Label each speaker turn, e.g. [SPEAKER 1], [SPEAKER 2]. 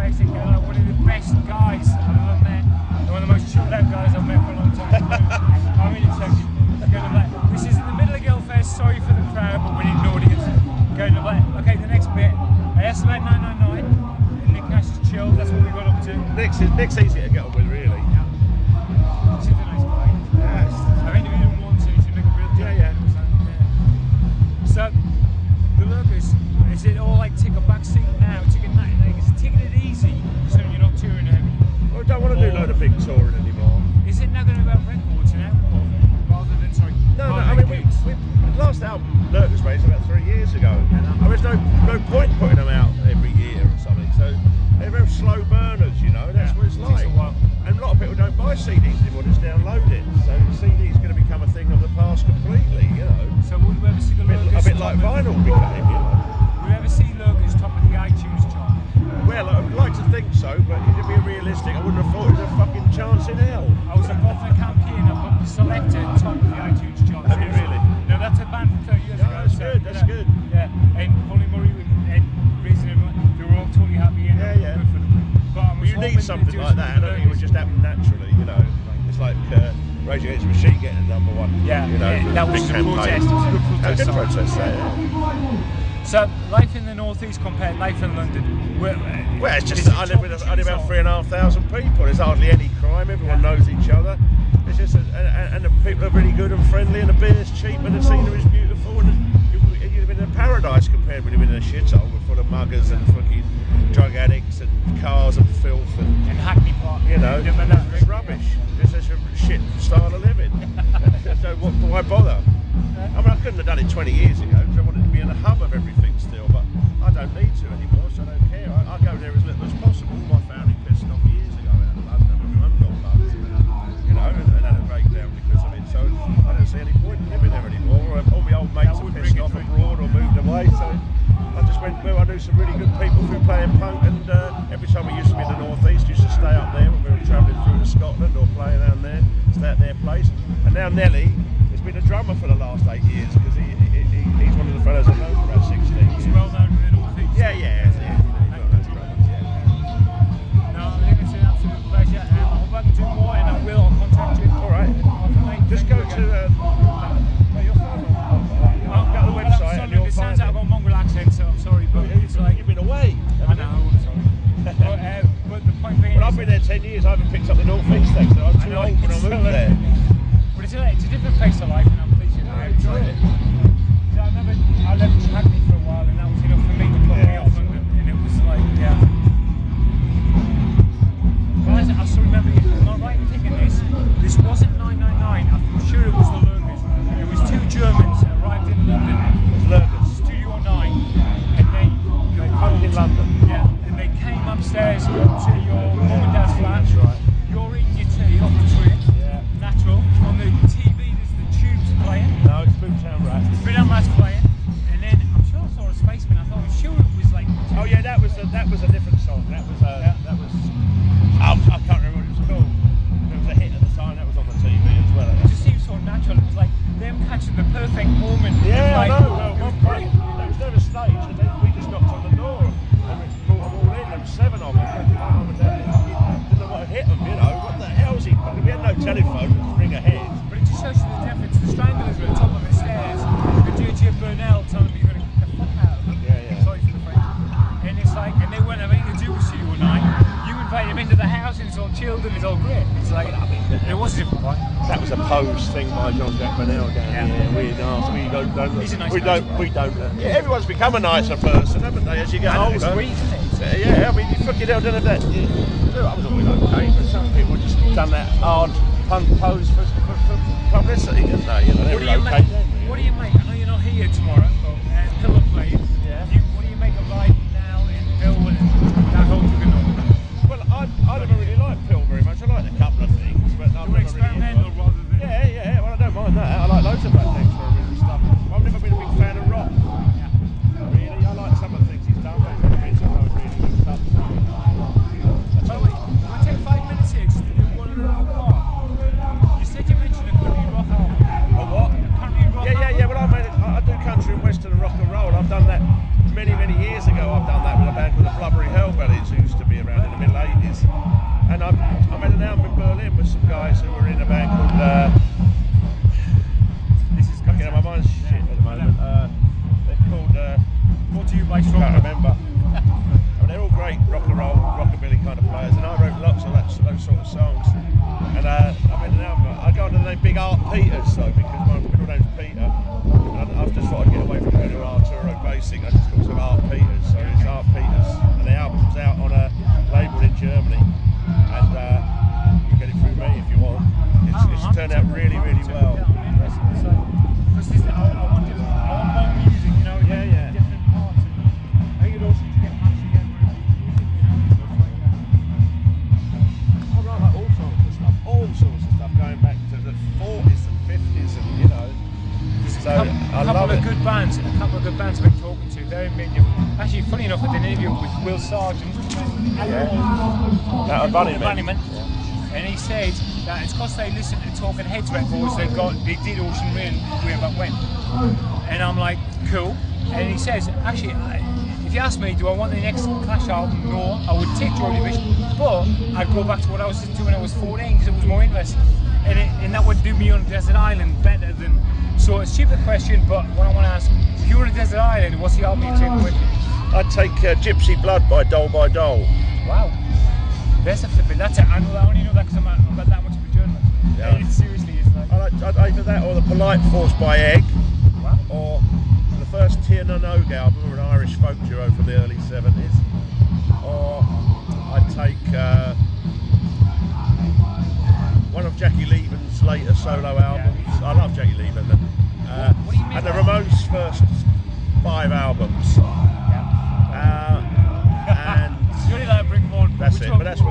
[SPEAKER 1] Bassik, like one of the best guys I've ever met. One of the most chilled out guys I've met for a long time. I'm really excited. This is in the middle of Guilfest, sorry for the crowd, but we need an audience. Going to like, okay, the next bit. That's about 999. And Nick Cash is chilled, that's what we got up to.
[SPEAKER 2] Nick's easy to get on with, really.
[SPEAKER 1] Yeah. He's a nice guy.
[SPEAKER 2] Yes.
[SPEAKER 1] I've interviewed him once and he should make a real joke.
[SPEAKER 2] Yeah.
[SPEAKER 1] So, the Lurkers, is it all like take a back seat now? Is it taking it easy so you're not touring heavy?
[SPEAKER 2] Well, I don't want to do a load of big touring anymore.
[SPEAKER 1] Is it now going to be about records and alcohol rather than, sorry,
[SPEAKER 2] No, I mean, we last album, Lurkers Race, about 3 years ago. And there's no point putting them out every year or something. So they're very slow burners, you know. That's what it's like. And a lot of people don't buy CDs anymore; just download it. So CD's going to become a thing of the past completely, you know.
[SPEAKER 1] So would we ever see the Lurkers?
[SPEAKER 2] A bit like vinyl became, you know.
[SPEAKER 1] Would we ever see Lurkers top of the iTunes chart?
[SPEAKER 2] Well, I'd like to think so, but to be realistic, I wouldn't have thought it was a fucking chance in hell.
[SPEAKER 1] I was involved in a campaign of the Selected top of the iTunes chart.
[SPEAKER 2] Have you really?
[SPEAKER 1] No, that's a band from 30 years ago.
[SPEAKER 2] That's good, that's good.
[SPEAKER 1] Yeah, and Holly Murray and Reason, they were all totally happy and
[SPEAKER 2] yeah.
[SPEAKER 1] good for them. But
[SPEAKER 2] Well, you need something like that. I don't think it would just happen naturally, you know. It's like Rage Against the Machine getting #1.
[SPEAKER 1] Yeah,
[SPEAKER 2] you know,
[SPEAKER 1] that was a protest. It was a good protest.
[SPEAKER 2] Good protest there, yeah.
[SPEAKER 1] So, life in the northeast compared to life in London.
[SPEAKER 2] Well, it's just that I live with only about 3,500 people. There's hardly any crime. Everyone knows each other. It's just, and the people are really good and friendly, and the beer's cheap, and the scenery is beautiful, and you live in a paradise compared with living in a shithole full of muggers and fucking drug addicts and cars and filth and
[SPEAKER 1] Hackney Park.
[SPEAKER 2] You know, it's rubbish. It's such a shit style of living. So why bother? I mean, I couldn't have done it 20 years ago because I wanted to be in the hub of everything still, but I don't need to anymore, so I don't care. I go there as little as possible. My family pissed off years ago out of London when my mum got mugged, you know, and had a breakdown because of it. So I don't see any point in living there anymore. All my old mates are pissed off abroad or moved away, so I just went, well, I knew some really good people through playing punk, and every time we used to be in the northeast, used to stay up there when we were travelling through to Scotland or playing down there, stay at their place. And now Nelly has been a drummer for the last 8 years because he's one of the fellows I've known for about 16 years.
[SPEAKER 1] He's well known in the northeast.
[SPEAKER 2] Yeah. He's one of those drummers, yeah.
[SPEAKER 1] No, I think it's an absolute pleasure. I hope I can do more, and I will. I'll contact you.
[SPEAKER 2] All right. Just go to your phone. Go to the website and you'll
[SPEAKER 1] it
[SPEAKER 2] find
[SPEAKER 1] sounds like I've got a mongrel accent, so I'm sorry, but it's like
[SPEAKER 2] you've been away.
[SPEAKER 1] I know. I'm sorry. But the point being,
[SPEAKER 2] well, I've been there 10 years. I haven't picked up the northeast thing, so I was too old when I moved there.
[SPEAKER 1] But it's a different pace of life, and I'm pleased you enjoyed it. I left Hackney for a while, and that was enough for me to put me off London, and it was like, yeah. Guys, I still remember, am I right in thinking this wasn't 999, I'm sure it was the Lurkers. It was two Germans that arrived in London.
[SPEAKER 2] Lurkers.
[SPEAKER 1] Studio 9, and they
[SPEAKER 2] home in London.
[SPEAKER 1] Yeah, and they came upstairs to your mum and dad's flat.
[SPEAKER 2] That's right.
[SPEAKER 1] You're eating your tea off the tree.
[SPEAKER 2] Yeah.
[SPEAKER 1] Natural. On the TV, there's the Tubes playing.
[SPEAKER 2] No, it's Boomtown Rats.
[SPEAKER 1] Boomtown Rats playing, and then I'm sure I saw a Spaceman. I thought, I'm sure it was like.
[SPEAKER 2] Oh yeah, that was a different song. That was I can't remember what it was called. It was a hit at the time. That was on the TV as well.
[SPEAKER 1] It just seems so natural. It was like them catching the perfect moment.
[SPEAKER 2] Yeah,
[SPEAKER 1] like,
[SPEAKER 2] I know. Well, it was great. There was never staged, and then we just knocked on the door and we brought them all in. There were 7 of them. My mum and dad didn't know what hit them. You know, what the hell's he? We had no telephone to ring ahead.
[SPEAKER 1] But it just shows you the difference. The Stranglers were at the top of the stairs. The DJ Burnell telling me you're going to get the fuck out of them.
[SPEAKER 2] Yeah.
[SPEAKER 1] Sorry for the French. And it's like, and they weren't having anything to do with you or night. You invite them into the house and it's all chilled and it's all great. It's like, I mean, it was a different point.
[SPEAKER 2] That was a pose thing by John Jack Burnell down here. We're nasty.
[SPEAKER 1] He's a nice
[SPEAKER 2] we don't. Yeah, everyone's become a nicer person, haven't they, as you get older?
[SPEAKER 1] It's weird, isn't it?
[SPEAKER 2] Yeah, I mean, you fucking hell done that. I was always okay, but some people just done that hard punk pose for publicity, didn't they? You know, they were okay.
[SPEAKER 1] What do you make? I know you're not here tomorrow, but Pillar playing. Yeah. What do you make of life now in Pill and that whole thing?
[SPEAKER 2] Well, I never really liked Pill very much. I liked a couple of things, but I've never
[SPEAKER 1] experimental
[SPEAKER 2] really.
[SPEAKER 1] rather than.
[SPEAKER 2] Yeah. Well, I don't mind that. I like loads of black experimental stuff. I've never been a big fan of rock.
[SPEAKER 1] Yeah.
[SPEAKER 2] Really, I like some of the things he's done, but he's never been some of those really good stuff.
[SPEAKER 1] By the way, can I take 5 minutes here just to do one little part? You said you mentioned a country rock album.
[SPEAKER 2] A what?
[SPEAKER 1] Country rock album?
[SPEAKER 2] Yeah. Well, I do country and western and rock and roll. I've done that many years ago.
[SPEAKER 1] bangers.
[SPEAKER 2] And I made an album in Berlin with some guys who were in a band called.
[SPEAKER 1] This is
[SPEAKER 2] fucking hell, my mind's shit at the moment. They're called.
[SPEAKER 1] Brought to you by
[SPEAKER 2] I can't
[SPEAKER 1] Strong.
[SPEAKER 2] remember. I mean, they're all great rock and roll, rockabilly kind of players, and I wrote lots of those sort of songs. And I made an album. I got under the name Big Art Peters though, because my middle name's Peter. And I've just thought I'd get away from the name Arthuro Bassik. I just called myself Art Peters, so it's Art Peters. And the album's out on a label in Germany, and you can get it through me if you want. It's turned out really, really well.
[SPEAKER 1] Because I want more music, you know,
[SPEAKER 2] Yeah.
[SPEAKER 1] different parts. And I think it also to get back together with music, you know.
[SPEAKER 2] I write like all sorts of stuff, going back to the 40s and 50s, and you know. So I love it.
[SPEAKER 1] A couple of good bands I've been talking to. They're in Mindy. Actually, funny enough, I did an interview with Will Sargent,
[SPEAKER 2] That
[SPEAKER 1] Bunnyman. Yeah. And he said that it's because they listen to Talking Heads records they did Ocean Rain way back when. And I'm like, cool. And he says, actually, if you ask me, do I want the next Clash album? No, I would take Joy Division, but I'd go back to what I was listening to when I was 14 because it was more interesting. And that would do me on Desert Island better than. So it's a stupid question, but what I want to ask, if you were on a desert island, what's the album you take with you?
[SPEAKER 2] I'd take Gypsy Blood by Dole by Dole.
[SPEAKER 1] Wow. There's a flipping, that's it. I only know that because I'm about that much of a journalist.
[SPEAKER 2] Yeah.
[SPEAKER 1] And seriously, it's like...
[SPEAKER 2] I'd either that or The Polite Force by Egg,
[SPEAKER 1] Wow.
[SPEAKER 2] or the first Tir na Nog album, an Irish folk duo from the early 70s. Or I'd take one of Jackie Leven's later solo albums. Yeah. I love Jackie Leven.
[SPEAKER 1] What do you mean?
[SPEAKER 2] And the Ramones' first 5 albums.
[SPEAKER 1] Yeah.
[SPEAKER 2] And
[SPEAKER 1] you only like bring them on.
[SPEAKER 2] that's it. But that's the